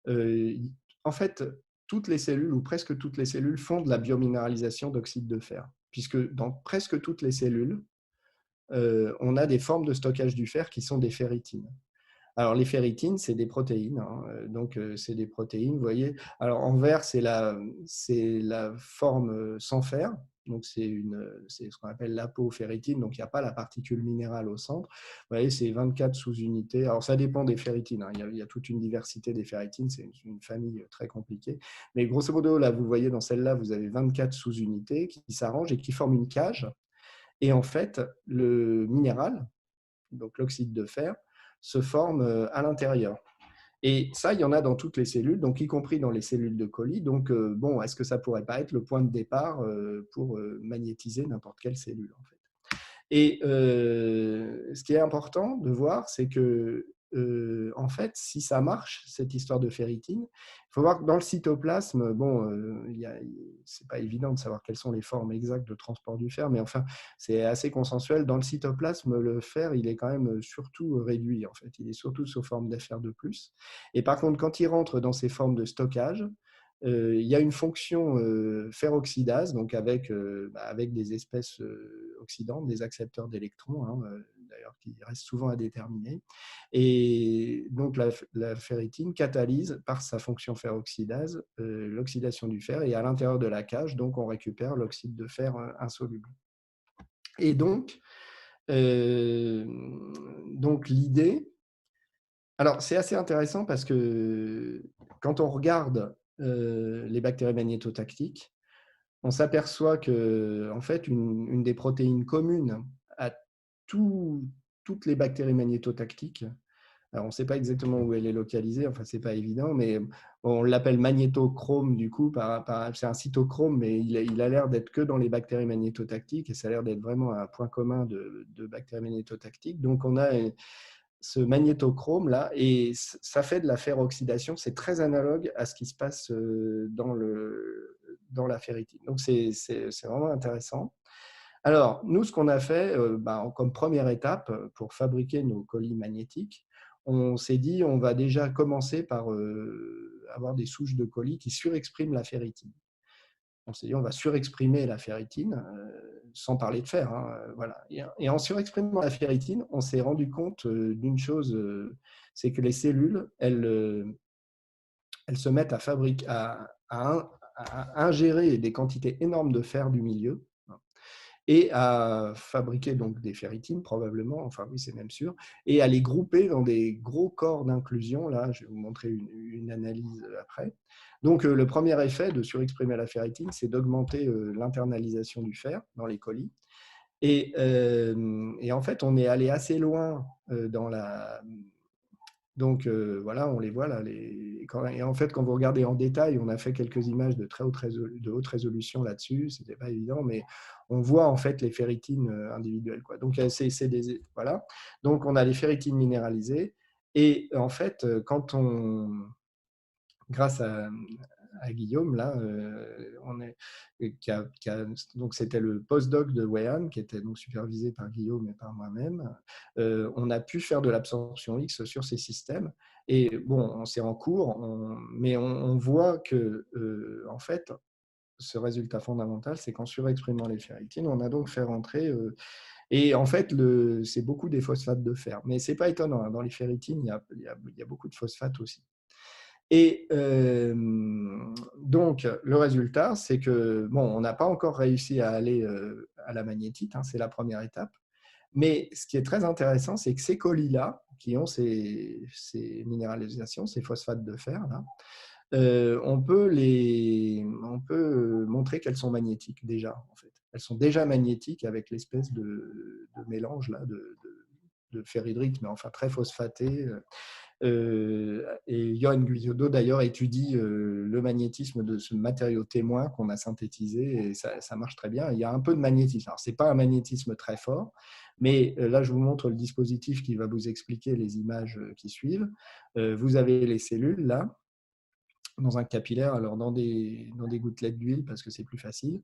en fait, toutes les cellules, ou presque toutes les cellules, font de la biominéralisation d'oxyde de fer, puisque dans presque toutes les cellules, on a des formes de stockage du fer qui sont des ferritines. Alors, les ferritines, c'est des protéines. Hein, donc, c'est des protéines, vous voyez. Alors, en vert, c'est la forme sans fer. Donc, c'est ce qu'on appelle l'apoferritine. Donc, il n'y a pas la particule minérale au centre. Vous voyez, c'est 24 sous-unités. Alors, ça dépend des ferritines. Hein. Il y a toute une diversité des ferritines. C'est une famille très compliquée. Mais grosso modo, là, vous voyez, dans celle-là, vous avez 24 sous-unités qui s'arrangent et qui forment une cage. Et en fait, le minéral, donc l'oxyde de fer, se forme à l'intérieur. Et ça, il y en a dans toutes les cellules, donc y compris dans les cellules de colis. Donc, bon, est-ce que ça pourrait pas être le point de départ pour magnétiser n'importe quelle cellule, en fait. Et ce qui est important de voir, c'est que, en fait, si ça marche, cette histoire de ferritine, il faut voir que dans le cytoplasme, bon, c'est pas évident de savoir quelles sont les formes exactes de transport du fer, mais enfin, c'est assez consensuel. Dans le cytoplasme, le fer, il est quand même surtout réduit, en fait. Il est surtout sous forme d'Fr2+. Et par contre, quand il rentre dans ces formes de stockage, il y a une fonction feroxydase, donc avec des espèces oxydantes, des accepteurs d'électrons, hein, d'ailleurs qui restent souvent à déterminer. Et donc la ferritine catalyse par sa fonction feroxydase l'oxydation du fer, et à l'intérieur de la cage, donc on récupère l'oxyde de fer insoluble. Et donc l'idée, alors c'est assez intéressant parce que quand on regarde les bactéries magnétotactiques, on s'aperçoit que, en fait, une des protéines communes à toutes les bactéries magnétotactiques, alors on ne sait pas exactement où elle est localisée, enfin c'est pas évident, mais on l'appelle magnétochrome du coup, c'est un cytochrome, mais il a l'air d'être que dans les bactéries magnétotactiques, et ça a l'air d'être vraiment un point commun de bactéries magnétotactiques. Donc on a ce magnétochrome là, et ça fait de la feroxydation. C'est très analogue à ce qui se passe dans la ferritine. Donc c'est vraiment intéressant. Alors nous, ce qu'on a fait comme première étape pour fabriquer nos colis magnétiques, on s'est dit on va déjà commencer par avoir des souches de colis qui surexpriment la ferritine. On s'est dit on va surexprimer la ferritine, sans parler de fer. Hein, voilà. Et en surexprimant la ferritine, on s'est rendu compte d'une chose, c'est que les cellules, elles se mettent à ingérer des quantités énormes de fer du milieu, et à fabriquer donc des ferritines probablement, enfin oui c'est même sûr, et à les grouper dans des gros corps d'inclusion. Là, je vais vous montrer une analyse après. Donc le premier effet de surexprimer la ferritine, c'est d'augmenter l'internalisation du fer dans les colis. Et en fait, on est allé assez loin dans la... Donc voilà, on les voit là. Et en fait, quand vous regardez en détail, on a fait quelques images de haute résolution là-dessus. C'était pas évident, mais on voit en fait les ferritines individuelles, quoi. Donc voilà. Donc on a les ferritines minéralisées. Et en fait, grâce à Guillaume, là, donc c'était le postdoc de Weyand, qui était donc supervisé par Guillaume et par moi-même. On a pu faire de l'absorption X sur ces systèmes. Et bon, c'est en cours, mais on voit que, en fait, ce résultat fondamental, c'est qu'en surexprimant les ferritines, on a donc fait rentrer... et en fait, c'est beaucoup des phosphates de fer. Mais ce n'est pas étonnant, hein. Dans les ferritines, il y a beaucoup de phosphates aussi. Et donc, le résultat, c'est que, bon, on n'a pas encore réussi à aller à la magnétite, hein, c'est la première étape. Mais ce qui est très intéressant, c'est que ces colis-là, qui ont ces minéralisations, ces phosphates de fer, là, on peut montrer qu'elles sont magnétiques déjà, en fait. Elles sont déjà magnétiques avec l'espèce de mélange là, de ferrite, mais enfin très phosphaté. Et Johan Guillaudot, d'ailleurs, étudie le magnétisme de ce matériau témoin qu'on a synthétisé, et ça marche très bien. Il y a un peu de magnétisme. Alors, ce n'est pas un magnétisme très fort, mais là, je vous montre le dispositif qui va vous expliquer les images qui suivent. Vous avez les cellules, là, dans un capillaire, alors dans des gouttelettes d'huile, parce que c'est plus facile.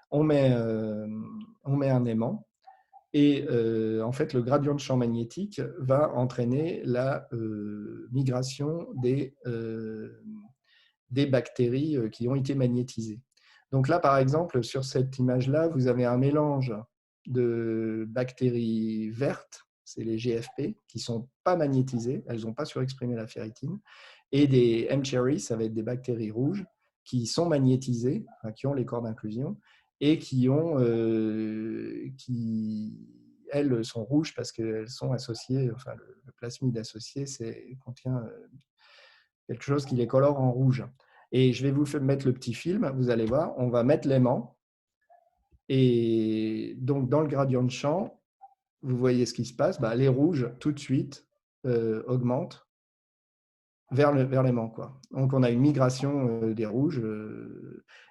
On met un aimant. Et en fait, le gradient de champ magnétique va entraîner la migration des bactéries qui ont été magnétisées. Donc là, par exemple, sur cette image-là, vous avez un mélange de bactéries vertes, c'est les GFP, qui ne sont pas magnétisées, elles n'ont pas surexprimé la ferritine, et des M-cherry, ça va être des bactéries rouges, qui sont magnétisées, enfin, qui ont les corps d'inclusion, et qui elles sont rouges parce qu'elles sont associées, enfin le plasmide associé contient quelque chose qui les colore en rouge. Et je vais vous mettre le petit film, vous allez voir, on va mettre l'aimant, et donc dans le gradient de champ, vous voyez ce qui se passe, les rouges tout de suite augmentent vers l'aimant, quoi. Donc on a une migration des rouges,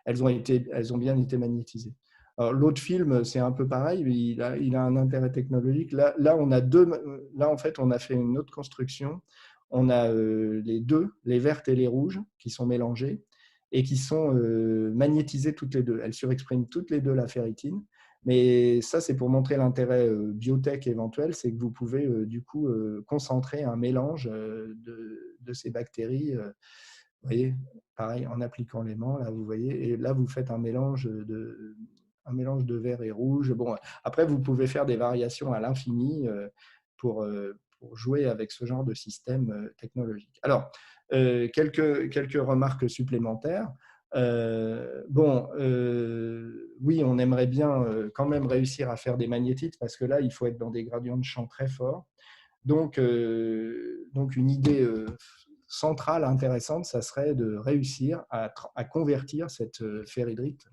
elles ont bien été magnétisées. L'autre film, c'est un peu pareil, mais il a un intérêt technologique. Là, en fait, on a fait une autre construction. On a les deux, les vertes et les rouges, qui sont mélangées et qui sont magnétisées toutes les deux. Elles surexpriment toutes les deux la ferritine. Mais ça, c'est pour montrer l'intérêt biotech éventuel, c'est que vous pouvez du coup concentrer un mélange de ces bactéries. Vous voyez, pareil, en appliquant l'aimant, là, vous voyez, et là, vous faites un mélange de vert et rouge. Bon, après, vous pouvez faire des variations à l'infini pour jouer avec ce genre de système technologique. Alors, quelques remarques supplémentaires. Oui, on aimerait bien quand même réussir à faire des magnétites parce que là, il faut être dans des gradients de champ très forts. Donc une idée centrale intéressante, ça serait de réussir à convertir cette ferrite,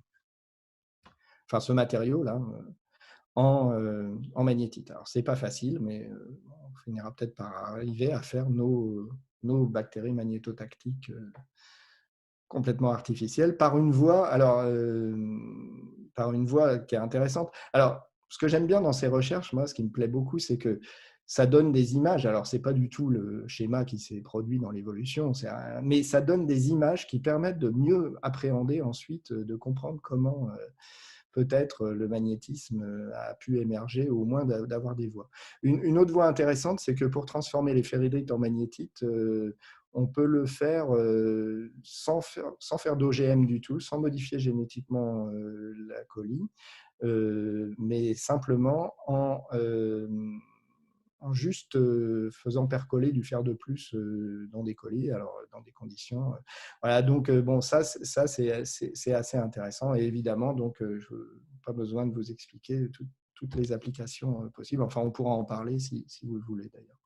enfin ce matériau-là, en magnétite. Alors, ce n'est pas facile, mais on finira peut-être par arriver à faire nos bactéries magnétotactiques complètement artificielle par une voie, par une voie qui est intéressante. Alors, ce que j'aime bien dans ces recherches, moi, ce qui me plaît beaucoup, c'est que ça donne des images. Alors, ce n'est pas du tout le schéma qui s'est produit dans l'évolution, mais ça donne des images qui permettent de mieux appréhender ensuite, de comprendre comment peut-être le magnétisme a pu émerger, ou au moins d'avoir des voies. Une autre voie intéressante, c'est que pour transformer les ferrites en magnétite, on peut le faire sans faire d'OGM du tout, sans modifier génétiquement la colie, mais simplement en juste faisant percoler du fer de plus dans des colis, alors dans des conditions. Voilà, donc bon, ça c'est assez intéressant, et évidemment, donc je n'ai pas besoin de vous expliquer toutes les applications possibles. Enfin, on pourra en parler si vous le voulez d'ailleurs.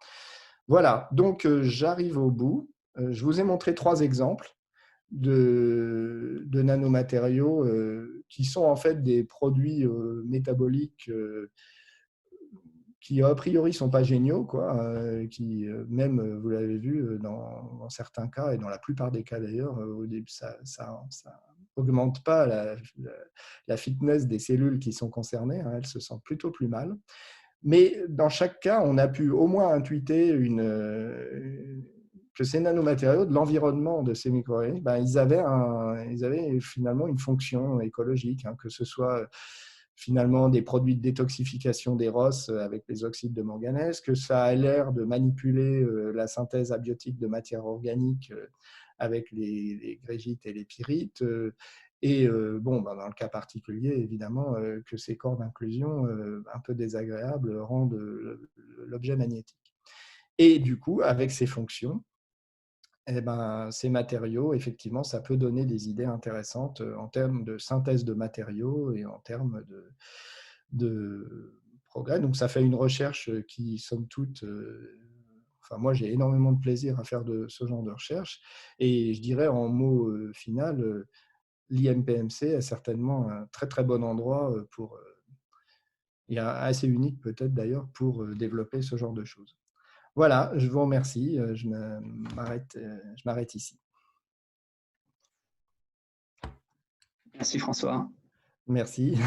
Voilà, donc j'arrive au bout. Je vous ai montré 3 exemples de nanomatériaux qui sont en fait des produits métaboliques qui a priori ne sont pas géniaux, quoi, qui même, vous l'avez vu, dans certains cas, et dans la plupart des cas d'ailleurs, au début, ça augmente pas la fitness des cellules qui sont concernées, hein, elles se sentent plutôt plus mal. Mais dans chaque cas, on a pu au moins intuiter que ces nanomatériaux, de l'environnement de ces micro-organismes, ils avaient finalement une fonction écologique, hein, que ce soit finalement des produits de détoxification des ROS avec les oxydes de manganèse, que ça a l'air de manipuler la synthèse abiotique de matières organiques avec les grégites et les pyrites. Et dans le cas particulier, évidemment, que ces corps d'inclusion un peu désagréables rendent l'objet magnétique. Et du coup, avec ces fonctions, eh ben, ces matériaux, effectivement, ça peut donner des idées intéressantes en termes de synthèse de matériaux et en termes de progrès. Donc, ça fait une recherche qui, somme toute, enfin, moi, j'ai énormément de plaisir à faire de ce genre de recherche. Et je dirais en mot final, l'IMPMC est certainement un très, très bon endroit pour, et assez unique peut-être d'ailleurs, pour développer ce genre de choses. Voilà, je vous remercie. Je m'arrête ici.
Merci François.
Merci.